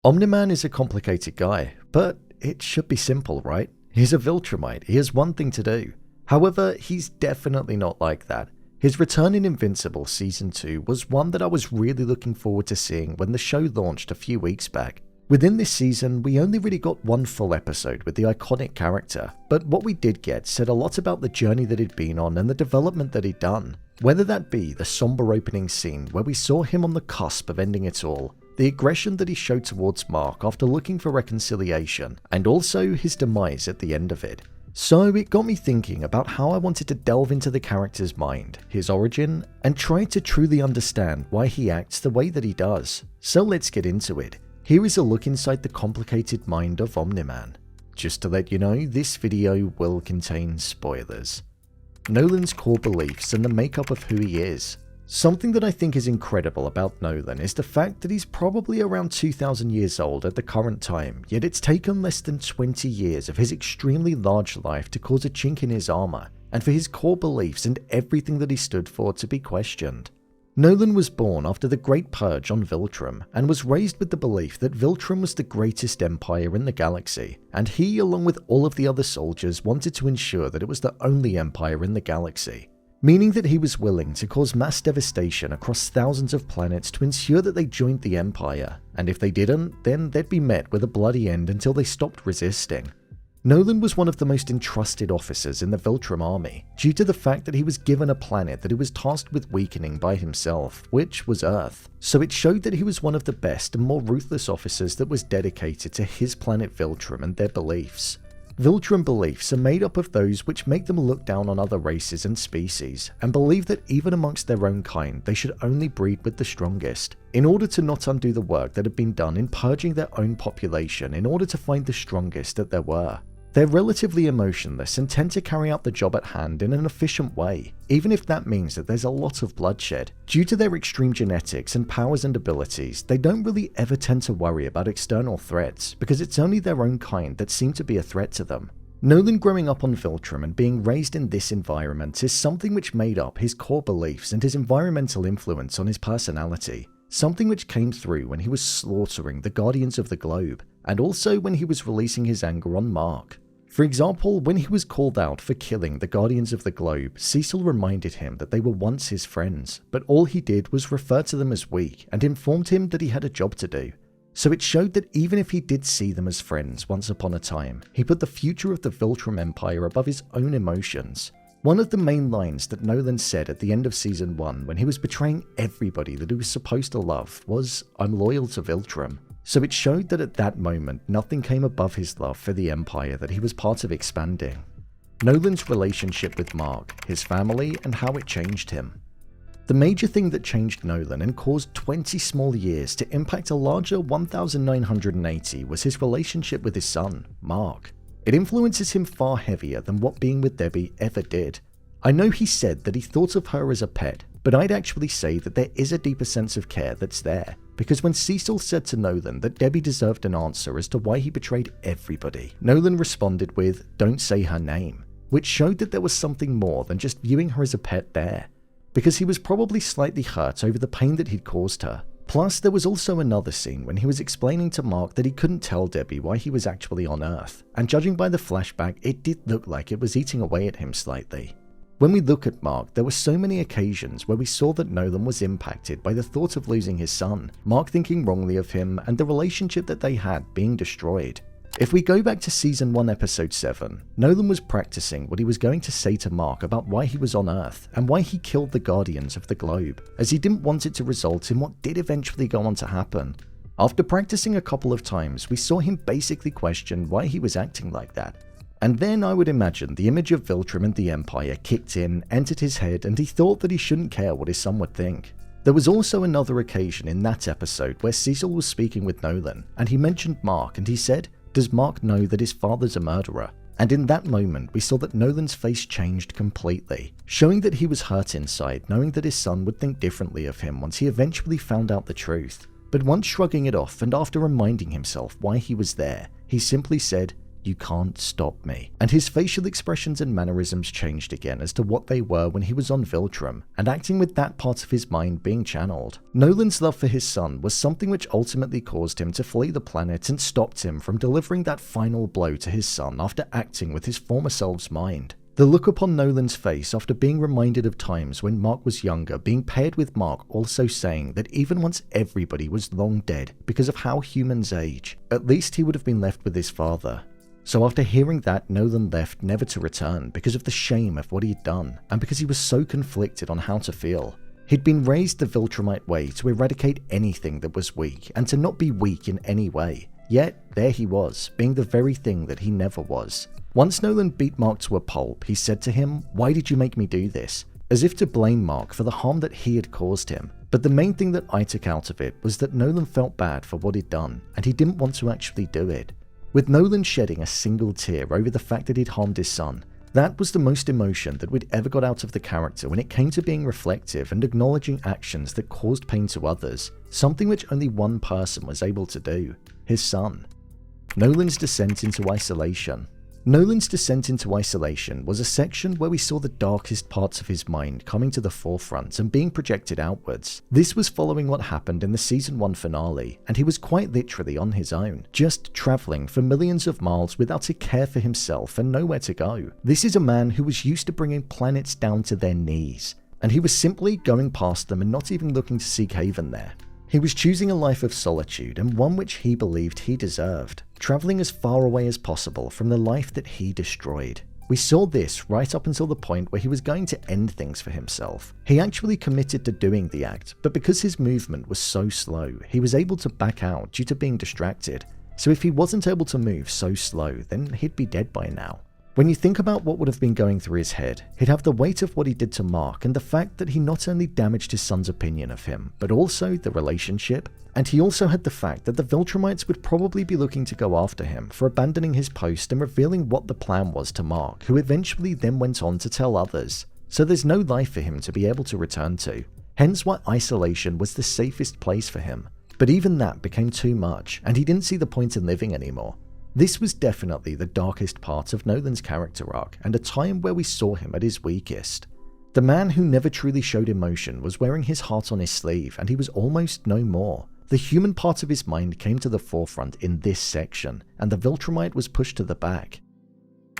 Omni Man is a complicated guy, but it should be simple, right? He's a Viltrumite, he has one thing to do. However, he's definitely not like that. His return in Invincible Season 2 was one that I was really looking forward to seeing when the show launched a few weeks back. Within this season, we only really got one full episode with the iconic character, but what we did get said a lot about the journey that he'd been on and the development that he'd done. Whether that be the somber opening scene where we saw him on the cusp of ending it all, the aggression that he showed towards Mark after looking for reconciliation, and also his demise at the end of it. So it got me thinking about how I wanted to delve into the character's mind, his origin, and try to truly understand why he acts the way that he does. So let's get into it. Here is a look inside the complicated mind of Omni Man. Just to let you know, this video will contain spoilers. Nolan's core beliefs and the makeup of who he is. Something that I think is incredible about Nolan is the fact that he's probably around 2,000 years old at the current time, yet it's taken less than 20 years of his extremely large life to cause a chink in his armor, and for his core beliefs and everything that he stood for to be questioned. Nolan was born after the Great Purge on Viltrum, and was raised with the belief that Viltrum was the greatest empire in the galaxy, and he, along with all of the other soldiers, wanted to ensure that it was the only empire in the galaxy. Meaning that he was willing to cause mass devastation across thousands of planets to ensure that they joined the Empire, and if they didn't, then they'd be met with a bloody end until they stopped resisting. Nolan was one of the most entrusted officers in the Viltrum army, due to the fact that he was given a planet that he was tasked with weakening by himself, which was Earth. So it showed that he was one of the best and more ruthless officers that was dedicated to his planet Viltrum and their beliefs. Viltrum beliefs are made up of those which make them look down on other races and species, and believe that even amongst their own kind they should only breed with the strongest, in order to not undo the work that had been done in purging their own population in order to find the strongest that there were. They're relatively emotionless and tend to carry out the job at hand in an efficient way, even if that means that there's a lot of bloodshed. Due to their extreme genetics and powers and abilities, they don't really ever tend to worry about external threats, because it's only their own kind that seem to be a threat to them. Nolan growing up on Viltrum and being raised in this environment is something which made up his core beliefs and his environmental influence on his personality. Something which came through when he was slaughtering the Guardians of the Globe, and also when he was releasing his anger on Mark. For example, when he was called out for killing the Guardians of the Globe, Cecil reminded him that they were once his friends, but all he did was refer to them as weak and informed him that he had a job to do. So it showed that even if he did see them as friends once upon a time, he put the future of the Viltrum Empire above his own emotions. One of the main lines that Nolan said at the end of Season 1 when he was betraying everybody that he was supposed to love was, "I'm loyal to Viltrum." So it showed that at that moment nothing came above his love for the Empire that he was part of expanding. Nolan's relationship with Mark, his family, and how it changed him. The major thing that changed Nolan and caused 20 small years to impact a larger 1980 was his relationship with his son, Mark. It influences him far heavier than what being with Debbie ever did. I know he said that he thought of her as a pet, but I'd actually say that there is a deeper sense of care that's there, because when Cecil said to Nolan that Debbie deserved an answer as to why he betrayed everybody, Nolan responded with, "Don't say her name," which showed that there was something more than just viewing her as a pet there, because he was probably slightly hurt over the pain that he'd caused her. Plus, there was also another scene when he was explaining to Mark that he couldn't tell Debbie why he was actually on Earth, and judging by the flashback, it did look like it was eating away at him slightly. When we look at Mark, there were so many occasions where we saw that Nolan was impacted by the thought of losing his son, Mark thinking wrongly of him, and the relationship that they had being destroyed. If we go back to Season 1 Episode 7, Nolan was practicing what he was going to say to Mark about why he was on Earth and why he killed the Guardians of the Globe, as he didn't want it to result in what did eventually go on to happen. After practicing a couple of times, we saw him basically question why he was acting like that. And then I would imagine the image of Viltrum and the Empire kicked in, entered his head, and he thought that he shouldn't care what his son would think. There was also another occasion in that episode where Cecil was speaking with Nolan, and he mentioned Mark, and he said, "Does Mark know that his father's a murderer?" And in that moment, we saw that Nolan's face changed completely, showing that he was hurt inside, knowing that his son would think differently of him once he eventually found out the truth. But once shrugging it off, and after reminding himself why he was there, he simply said, "You can't stop me." And his facial expressions and mannerisms changed again as to what they were when he was on Viltrum, and acting with that part of his mind being channeled. Nolan's love for his son was something which ultimately caused him to flee the planet and stopped him from delivering that final blow to his son after acting with his former self's mind. The look upon Nolan's face after being reminded of times when Mark was younger, being paired with Mark also saying that even once everybody was long dead because of how humans age, at least he would have been left with his father. So after hearing that, Nolan left never to return because of the shame of what he'd done, and because he was so conflicted on how to feel. He'd been raised the Viltrumite way to eradicate anything that was weak, and to not be weak in any way. Yet, there he was, being the very thing that he never was. Once Nolan beat Mark to a pulp, he said to him, "Why did you make me do this?" As if to blame Mark for the harm that he had caused him. But the main thing that I took out of it was that Nolan felt bad for what he'd done, and he didn't want to actually do it. With Nolan shedding a single tear over the fact that he'd harmed his son, that was the most emotion that we'd ever got out of the character when it came to being reflective and acknowledging actions that caused pain to others, something which only one person was able to do: his son. Nolan's descent into isolation. Nolan's descent into isolation was a section where we saw the darkest parts of his mind coming to the forefront and being projected outwards. This was following what happened in the Season 1 finale, and he was quite literally on his own, just travelling for millions of miles without a care for himself and nowhere to go. This is a man who was used to bringing planets down to their knees, and he was simply going past them and not even looking to seek haven there. He was choosing a life of solitude, and one which he believed he deserved, travelling as far away as possible from the life that he destroyed. We saw this right up until the point where he was going to end things for himself. He actually committed to doing the act, but because his movement was so slow, he was able to back out due to being distracted. So if he wasn't able to move so slow, then he'd be dead by now. When you think about what would have been going through his head, he'd have the weight of what he did to Mark and the fact that he not only damaged his son's opinion of him, but also the relationship. And he also had the fact that the Viltrumites would probably be looking to go after him for abandoning his post and revealing what the plan was to Mark, who eventually then went on to tell others. So there's no life for him to be able to return to. Hence why isolation was the safest place for him. But even that became too much, and he didn't see the point in living anymore. This was definitely the darkest part of Nolan's character arc, and a time where we saw him at his weakest. The man who never truly showed emotion was wearing his heart on his sleeve, and he was almost no more. The human part of his mind came to the forefront in this section, and the Viltrumite was pushed to the back.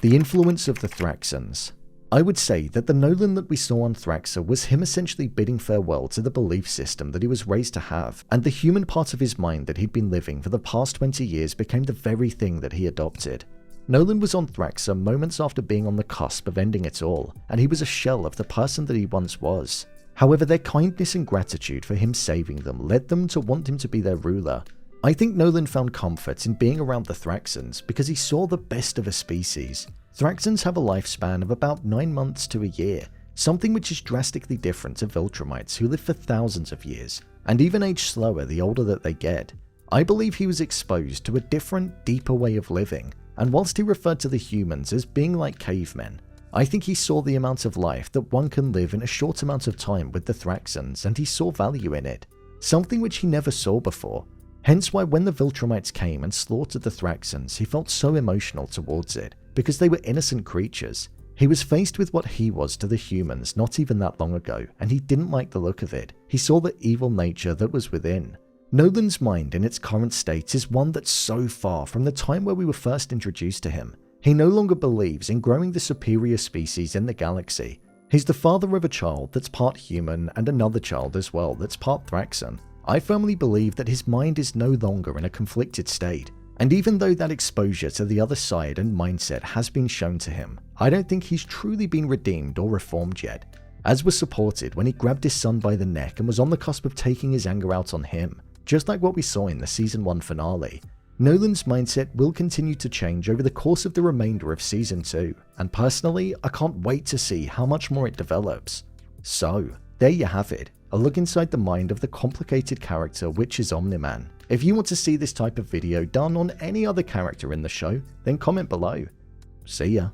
The Influence of the Thraxans. I would say that the Nolan that we saw on Thraxa was him essentially bidding farewell to the belief system that he was raised to have, and the human part of his mind that he'd been living for the past 20 years became the very thing that he adopted. Nolan was on Thraxa moments after being on the cusp of ending it all, and he was a shell of the person that he once was. However, their kindness and gratitude for him saving them led them to want him to be their ruler. I think Nolan found comfort in being around the Thraxans because he saw the best of a species. Thraxans have a lifespan of about 9 months to a year, something which is drastically different to Viltrumites who live for thousands of years, and even age slower the older that they get. I believe he was exposed to a different, deeper way of living, and whilst he referred to the humans as being like cavemen, I think he saw the amount of life that one can live in a short amount of time with the Thraxans, and he saw value in it, something which he never saw before. Hence why when the Viltrumites came and slaughtered the Thraxans, he felt so emotional towards it, because they were innocent creatures. He was faced with what he was to the humans not even that long ago, and he didn't like the look of it. He saw the evil nature that was within. Nolan's mind in its current state is one that's so far from the time where we were first introduced to him. He no longer believes in growing the superior species in the galaxy. He's the father of a child that's part human and another child as well that's part Thraxan. I firmly believe that his mind is no longer in a conflicted state, and even though that exposure to the other side and mindset has been shown to him, I don't think he's truly been redeemed or reformed yet, as was supported when he grabbed his son by the neck and was on the cusp of taking his anger out on him, just like what we saw in the Season 1 finale. Nolan's mindset will continue to change over the course of the remainder of Season 2, and personally, I can't wait to see how much more it develops. So, there you have it, a look inside the mind of the complicated character which is Omni Man. If you want to see this type of video done on any other character in the show, then comment below. See ya.